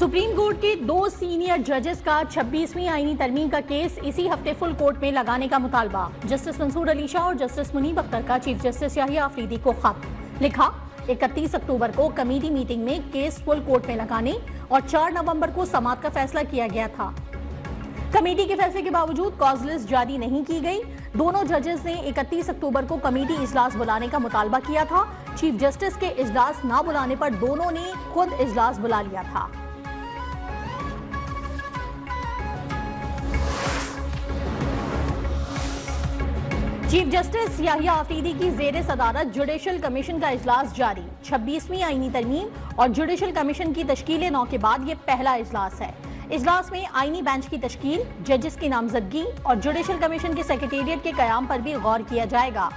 Supreme court के 2 senior जजेस का 26वीं आईनी तरमीम का केस इसी हफ्ते फुल कोर्ट में लगाने का मुतालबा। जस्टिस मंसूर अली शाह और जस्टिस मुनीब अख्तर का चीफ जस्टिस याहिया अफरीदी को खत लिखा। 31 अक्टूबर को कमेटी मीटिंग में केस फुल कोर्ट में लगाने और 4 नवंबर को समाअत का फैसला किया गया था। कमेटी के फैसले के बावजूद कॉज लिस्ट जारी नहीं की गई। दोनों जजेस ने 31 अक्टूबर को कमेटी इजलास बुलाने का मुतालबा किया था। चीफ जस्टिस के इजलास न बुलाने पर दोनों ने खुद इजलास बुला लिया था। चीफ जस्टिस याहिया अफरीदी की ज़ेरे सदारत जुडिशल कमीशन का इजलास जारी। 26वीं आईनी तरमीम और जुडिशल कमीशन की तश्कील 9 के बाद ये पहला इजलास है। इजलास में आईनी बेंच की तश्कील, जजेस की नामजदगी और जुडिशल कमीशन के सेक्रेटेरिएट के कयाम पर भी गौर किया जाएगा।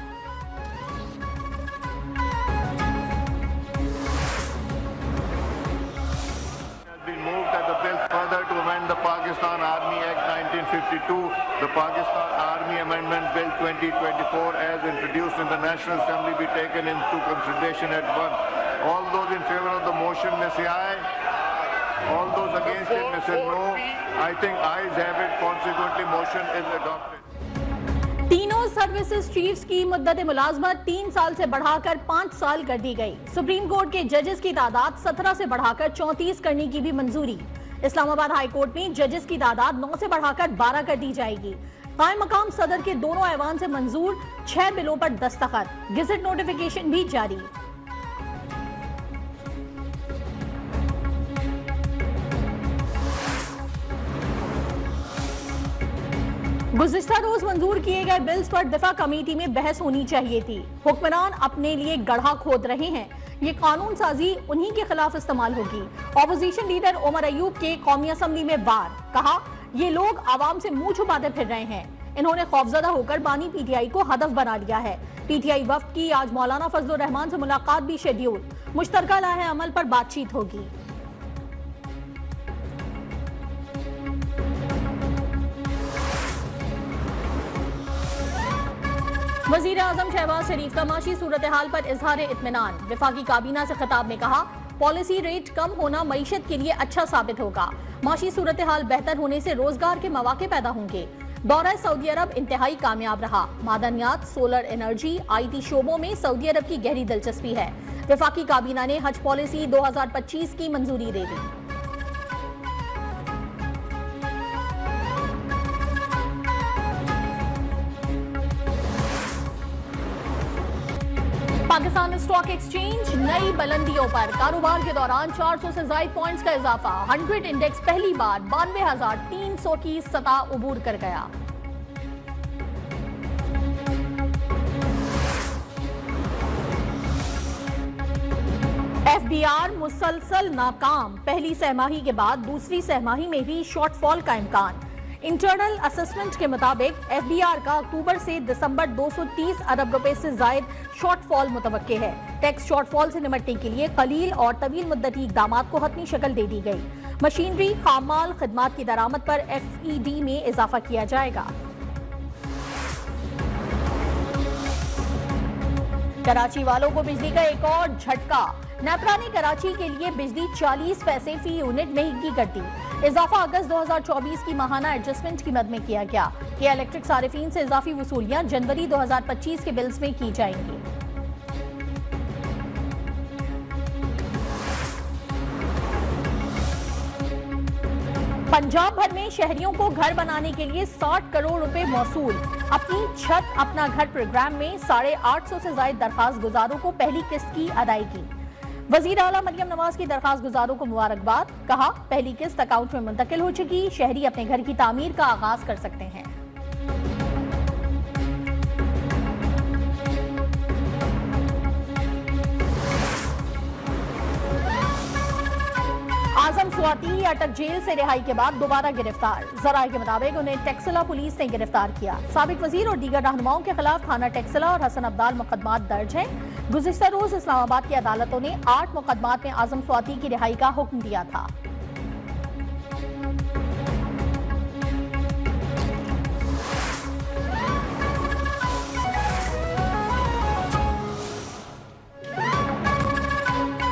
To amend the Pakistan Army Act 1952, the Pakistan Army Amendment Bill 2024 as introduced in the National Assembly be taken into consideration at once. All those in favor of the motion may say aye. All those against it may say no. I think ayes have it. Consequently, motion is adopted. तीनों services chiefs की मुद्दत मुलाजमत 3 साल से बढ़ाकर 5 साल कर दी गई। Supreme court के जजेस की तादाद 17 से बढ़ाकर 34 करने की भी मंजूरी। इस्लामाबाद हाई कोर्ट में जजेस की तादाद 9 से बढ़ाकर 12 कर दी जाएगी। कायम मकाम सदर के दोनों ऐवान से मंजूर 6 बिलों पर दस्तखत, गेजेट नोटिफिकेशन भी जारी। गुज़िश्ता रोज मंजूर किए गए बिल्स पर दिफा कमेटी में बहस होनी चाहिए थी। हुक्मरान अपने लिए गड्ढा खोद रहे हैं। ये कानून साजी उन्हीं के खिलाफ इस्तेमाल होगी। ऑपोजिशन लीडर उमर अयूब के कौमी असम्बली में वार, कहा ये लोग आवाम से मुंह छुपाते फिर रहे हैं। इन्होंने खौफजदा होकर बानी पीटीआई को हदफ बना लिया है। पीटीआई वफ्द की आज मौलाना फजलुर रहमान से मुलाकात भी शेड्यूल। मुश्तरका लाहे अमल पर बातचीत होगी। वजीर आजम शहबाज शरीफ का माशी सूरत हाल पर इजहार इत्मीनान। वफाकी काबीना से खिताब में कहा पॉलिसी रेट कम होना मईशत के लिए अच्छा साबित होगा। माशी सूरत हाल बेहतर होने से रोजगार के मौके पैदा होंगे। दौरा सऊदी अरब इंतहाई कामयाब रहा। मादनियात, सोलर एनर्जी, IT शोबों में सऊदी अरब की गहरी दिलचस्पी है। वफाकी काबीना ने हज पॉलिसी 2025 की मंजूरी दे दी। पाकिस्तान स्टॉक एक्सचेंज नई बुलंदियों पर। कारोबार के दौरान 400 से ज्यादा पॉइंट्स का इजाफा। 100 इंडेक्स पहली बार 92,300 की सतह उबूर कर गया। FBR मुसलसल नाकाम। पहली सहमाही के बाद दूसरी सहमाही में भी शॉर्टफॉल का इम्कान। इंटरनल असेसमेंट के मुताबिक FBR का अक्टूबर से दिसंबर 230 अरब रुपए से जायद शॉर्टफॉल मुतवक्के है। टैक्स शॉर्टफॉल से निपटने के लिए कलील और तवील मुद्दती इक़दामात को हतमी शक्ल दे दी गई। मशीनरी, खामाल, खिदमात की दरामद पर FED में इजाफा किया जाएगा। कराची वालों को बिजली का एक और झटका। नेपरा ने कराची के लिए बिजली 40 पैसे फी यूनिट महंगी कर दी। इजाफा अगस्त 2024 की माहाना एडजस्टमेंट की मद में किया गया। ये इलेक्ट्रिक सारिफीन से इजाफी वसूलियां जनवरी 2025 के बिल्स में की जाएंगी। पंजाब भर में शहरियों को घर बनाने के लिए 60 करोड़ रुपए मौसूल। अपनी छत अपना घर प्रोग्राम में 850 से ज्यादा दरखास्त गुजारों को पहली किस्त की अदायगी। वजीर आला मरियम नवाज की दरखास्त गुजारों को मुबारकबाद। कहा पहली किस्त अकाउंट में मुंतकिल हो चुकी। शहरी अपने घर की तामीर का आगाज कर सकते हैं। आजम स्वाति अटक जेल से रिहाई के बाद दोबारा गिरफ्तार। जराये के मुताबिक उन्हें टेक्सला पुलिस ने गिरफ्तार किया। साबिक वजीर और दीगर रहनुमाओं के खिलाफ थाना टेक्सला और हसन अब्दाल मुकदमात दर्ज हैं। गुज़िश्ता रोज इस्लामाबाद की अदालतों ने 8 मुकदमात में आजम स्वाति की रिहाई का हुक्म दिया था।